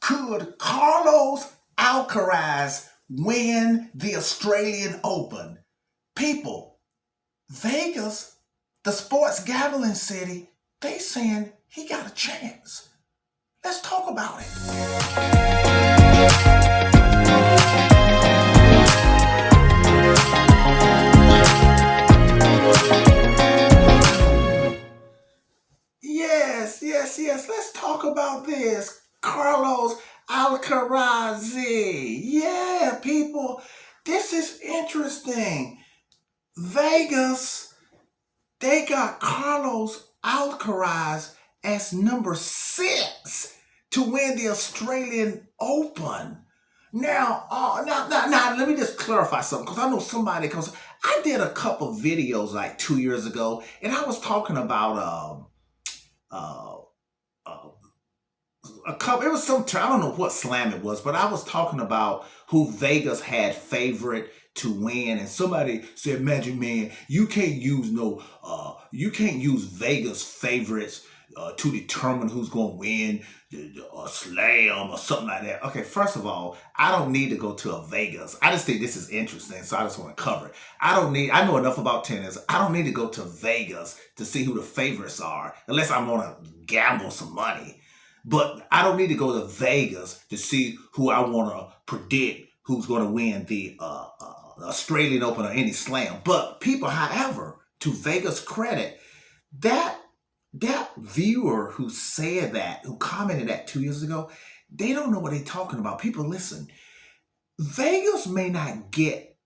Could Carlos Alcaraz win the Australian Open? People, Vegas, the sports gambling city, they saying he got a chance. Let's talk about it. Yes. Let's talk about this. Carlos Alcaraz. Yeah, people, this is interesting. Vegas, they got Carlos Alcaraz as number 6 to win the Australian Open. Now, let me just clarify something, because I know somebody, because I did a couple videos like 2 years ago, and I was talking about uh, uh, a couple. It was some. I don't know what slam it was, but I was talking about who Vegas had favorite to win, and somebody said, "Magic Man, you can't use you can't use Vegas favorites to determine who's going to win a slam or something like that." Okay, first of all, I don't need to go to a Vegas. I just think this is interesting, so I just want to cover it. I know enough about tennis. I don't need to go to Vegas to see who the favorites are, unless I want to gamble some money. But I don't need to go to Vegas to see who I want to predict who's going to win the Australian Open or any slam. But people, however, to Vegas' credit, that viewer who said that, who commented that 2 years ago, they don't know what they're talking about. People, listen, Vegas may not get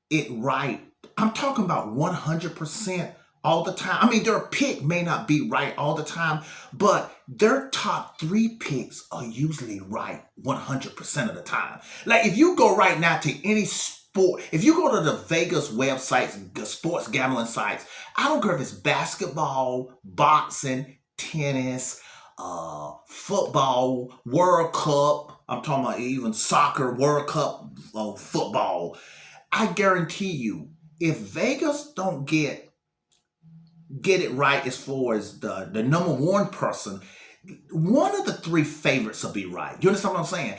it right. I'm talking about 100% all the time. I mean, their pick may not be right all the time, but their top 3 picks are usually right 100% of the time. Like, if you go right now to any sport, if you go to the Vegas websites, the sports gambling sites, I don't care if it's basketball, boxing, tennis, football, World Cup, I'm talking about even soccer, World Cup, football. I guarantee you, if Vegas don't get it right as far as the number 1 person, one of the 3 favorites will be right. You understand what I'm saying?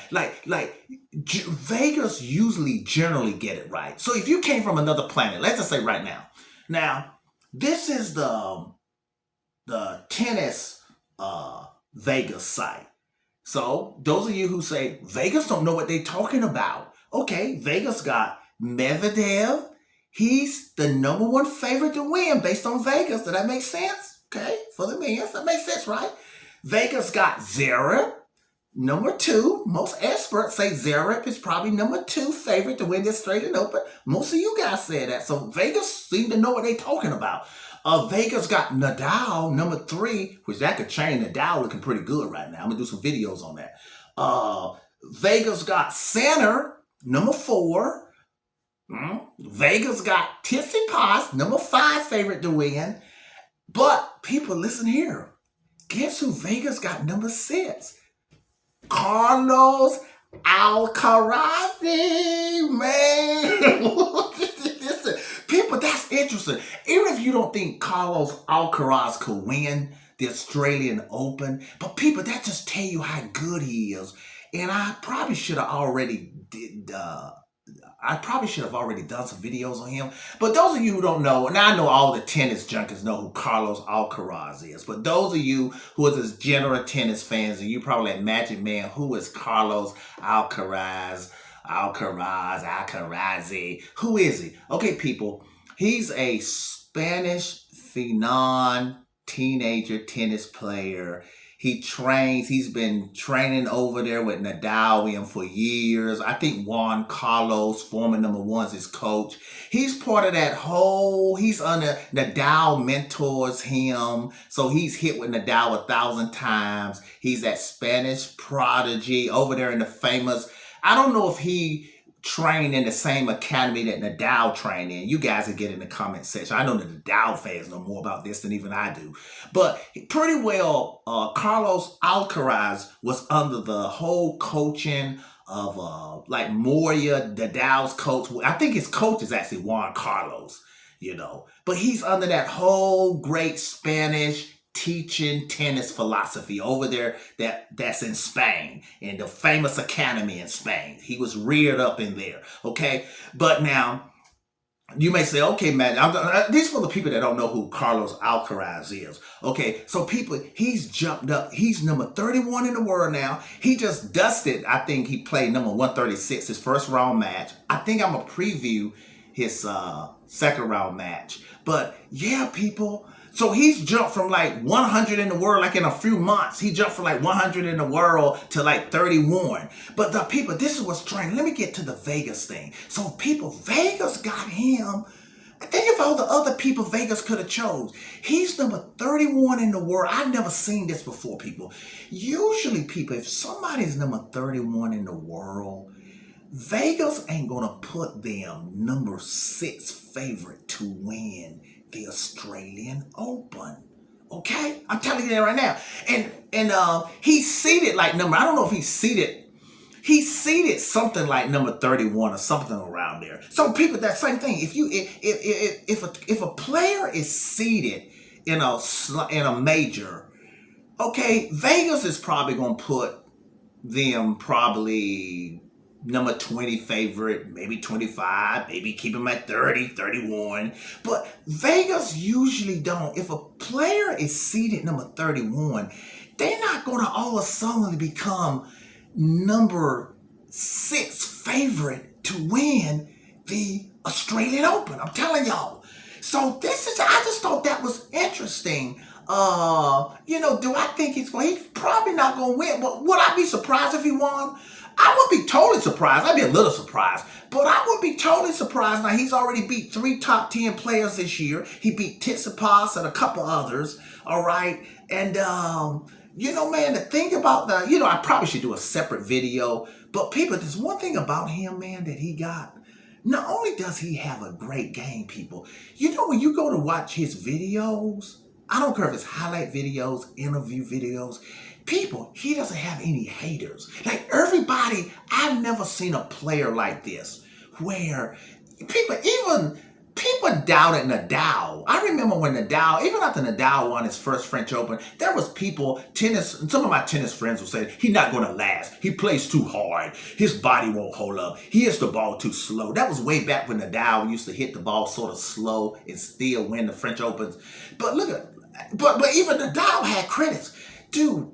Vegas usually generally get it right. So if you came from another planet, let's just say right now. Now, this is the tennis Vegas site. So those of you who say Vegas don't know what they're talking about, okay, Vegas got Medvedev. He's the number 1 favorite to win based on Vegas. Does that make sense? Okay, for the millions, that makes sense, right? Vegas got Zverev, number 2. Most experts say Zverev is probably number 2 favorite to win the Australian Open. Most of you guys said that. So Vegas seem to know what they're talking about. Vegas got Nadal, number 3, which that could change. Nadal looking pretty good right now. I'm going to do some videos on that. Vegas got Sinner, number 4. Vegas got Tsitsipas, number 5 favorite to win. But people, listen here. Guess who Vegas got number 6? Carlos Alcaraz, man. Listen, people, that's interesting. Even if you don't think Carlos Alcaraz could win the Australian Open, but people, that just tell you how good he is. And I probably should have already done some videos on him. But those of you who don't know, and I know all the tennis junkies know who Carlos Alcaraz is, but those of you who are just general tennis fans, and you probably like, Magic Man, who is Carlos Alcaraz? Who is he? Okay, people, he's a Spanish phenom, teenager tennis player. He's been training over there with Nadal for years. I think Juan Carlos, former number 1, is his coach. He's part of that he's under, Nadal mentors him. So he's hit with Nadal 1,000 times. He's that Spanish prodigy over there in the famous, I don't know if he trained in the same academy that Nadal trained in. You guys will get in the comment section. I know the Nadal fans know more about this than even I do. But pretty well, Carlos Alcaraz was under the whole coaching of like Moria, Nadal's coach. I think his coach is actually Juan Carlos, But he's under that whole great Spanish teaching tennis philosophy over there that's in Spain, in the famous academy in Spain. He was reared up in there, okay? But now, you may say, okay, man, these are for the people that don't know who Carlos Alcaraz is. Okay, so people, he's jumped up. He's number 31 in the world now. He just dusted, I think he played number 136, his first round match. I think I'm going to preview his second round match. But yeah, people, so he's jumped from like 100 in the world, like in a few months. He jumped from like 100 in the world to like 31. But the people, this is what's strange. Let me get to the Vegas thing. So people, Vegas got him. Think of all the other people Vegas could have chose. He's number 31 in the world. I've never seen this before, people. Usually, people, if somebody's number 31 in the world, Vegas ain't going to put them number 6 favorite to win the Australian Open. Okay? I'm telling you that right now. And he's seated like I don't know if he's seated something like number 31 or something around there. So people, that same thing. If a player is seated in a major, okay, Vegas is probably going to put them probably number 20 favorite, maybe 25, maybe keep them at 30, 31. But Vegas usually don't. If a player is seated number 31, they're not going to all of a sudden become number 6 favorite to win the Australian Open. I'm telling y'all. So I just thought that was interesting. Do I think he's probably not going to win, but would I be surprised if he won? I would be totally surprised. I'd be a little surprised, but I would be totally surprised. Now, he's already beat 3 top 10 players this year. He beat Tsitsipas and a couple others, all right? And, man, the thing about I probably should do a separate video, but people, there's one thing about him, man, that he got. Not only does he have a great game, people, when you go to watch his videos, I don't care if it's highlight videos, interview videos, people, he doesn't have any haters. Like everybody, I've never seen a player like this where people doubted Nadal. I remember when Nadal, even after Nadal won his first French Open, there was some of my tennis friends would say, he's not going to last. He plays too hard. His body won't hold up. He hits the ball too slow. That was way back when Nadal used to hit the ball sort of slow and still win the French Opens. But but even Nadal had critics. Dude,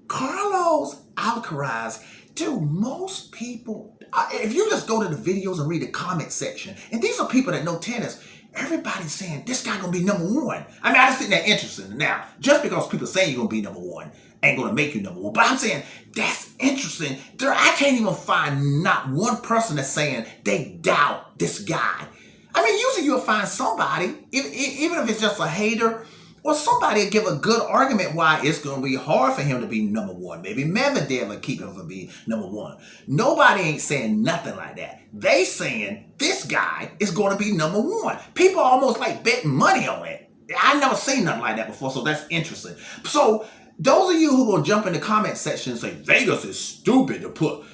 Carlos Alcaraz, dude, most people, if you just go to the videos and read the comment section, and these are people that know tennis, everybody's saying this guy gonna be number 1. I mean, I just think that interesting. Now, just because people say you're gonna be number 1 ain't gonna make you number 1, but I'm saying that's interesting. I can't even find not one person that's saying they doubt this guy. I mean, usually you'll find somebody, even if it's just a hater, or somebody will give a good argument why it's going to be hard for him to be number 1. Maybe Medvedev will keep him from being number 1. Nobody ain't saying nothing like that. They saying this guy is going to be number 1. People are almost like betting money on it. I never seen nothing like that before, so that's interesting. So those of you who will jump in the comment section and say Vegas is stupid to put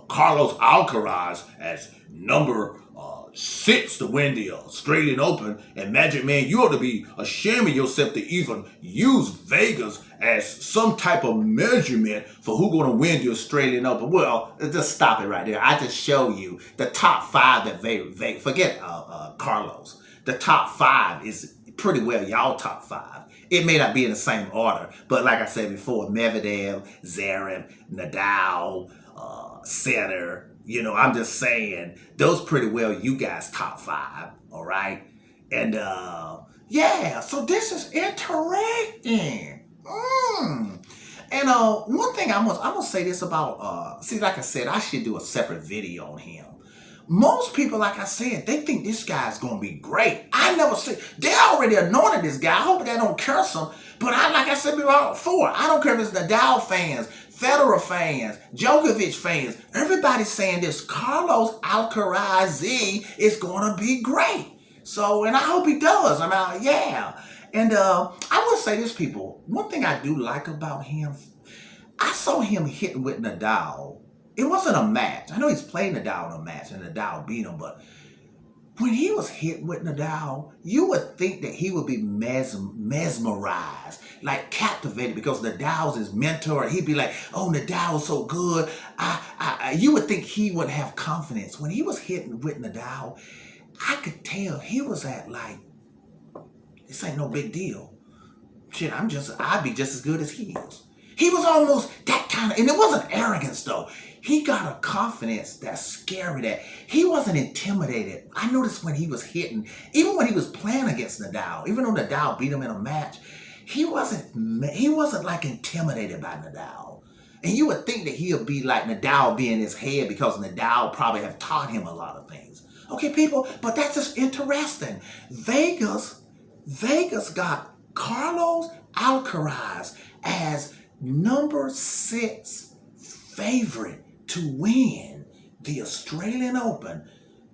Carlos Alcaraz as number 6 to win the Australian Open, and Magic Man, you ought to be ashamed of yourself to even use Vegas as some type of measurement for who's going to win the Australian Open. Well, just stop it right there. I just show you the top 5 that forget Carlos. The top 5 is pretty well y'all top 5. It may not be in the same order, but like I said before, Medvedev, Zverev, Nadal, Sinner. I'm just saying, those pretty well you guys top 5, all right? And, so this is interesting. And one thing I'm gonna say this about, like I said, I should do a separate video on him. Most people, like I said, they think this guy's gonna be great. I never see, they already anointed this guy. I hope they don't curse him. But like I said before, I don't care if it's Nadal fans, Federer fans, Djokovic fans. Everybody's saying this Carlos Alcaraz is gonna be great. So, and I hope he does. Yeah. And I will say this, people. One thing I do like about him, I saw him hitting with Nadal. It wasn't a match. I know he's played Nadal in a match and Nadal beat him, but when he was hit with Nadal, you would think that he would be mesmerized. like captivated because Nadal's his mentor. He'd be like, "Oh, Nadal's so good." You would think he would have confidence when he was hitting with Nadal. I could tell he was at like, this ain't no big deal. Shit, I'd be just as good as he is. He was almost that kind of, and it wasn't arrogance though. He got a confidence that's scary, that he wasn't intimidated. I noticed when he was hitting, even when he was playing against Nadal, even though Nadal beat him in a match, he wasn't like intimidated by Nadal. And you would think that he'll be like Nadal be in his head because Nadal probably have taught him a lot of things. Okay, people, but that's just interesting. Vegas got Carlos Alcaraz as number 6 favorite to win the Australian Open.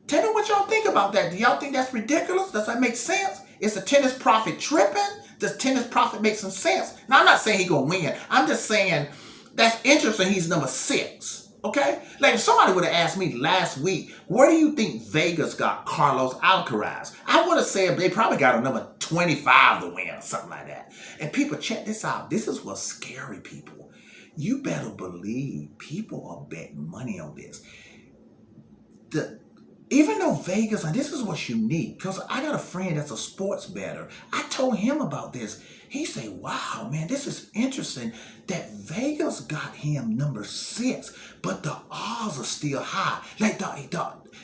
Tell me what y'all think about that. Do y'all think that's ridiculous? Does that make sense? Is the tennis prophet tripping? Does tennis prophet make some sense? Now, I'm not saying he's going to win. I'm just saying that's interesting. He's number 6. Okay? Like if somebody would have asked me last week, where do you think Vegas got Carlos Alcaraz? I would have said they probably got a number 25 to win or something like that. And people, check this out. This is what's scary, people. You better believe people are betting money on this. Even though Vegas, and this is what's unique, because I got a friend that's a sports bettor. I told him about this. He said, wow, man, this is interesting that Vegas got him number 6, but the odds are still high. Like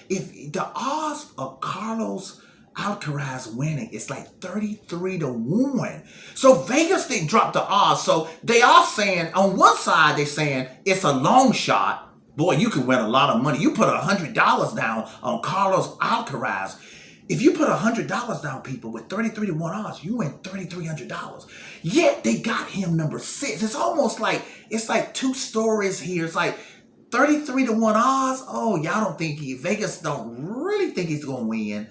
if the odds of Carlos Alcaraz winning, it's like 33 to 1. So Vegas didn't drop the odds. So they are saying, on one side, they're saying it's a long shot. Boy, you could win a lot of money. You put $100 down on Carlos Alcaraz. If you put $100 down, people, with 33 to 1 odds, you win $3,300. Yet they got him number 6. It's almost like, it's like 2 stories here. It's like 33 to 1 odds. Oh, y'all don't think Vegas don't really think he's going to win.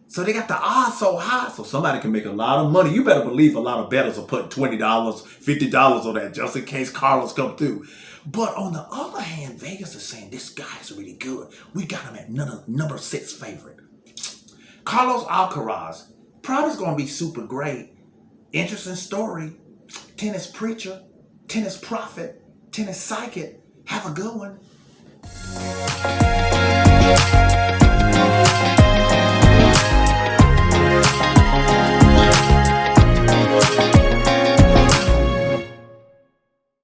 So they got the odds so high, so somebody can make a lot of money. You better believe a lot of bettors are putting $20, $50 on that just in case Carlos come through. But on the other hand, Vegas is saying this guy's really good. We got him at number 6 favorite. Carlos Alcaraz probably is going to be super great. Interesting story. Tennis preacher, tennis prophet, tennis psychic. Have a good one.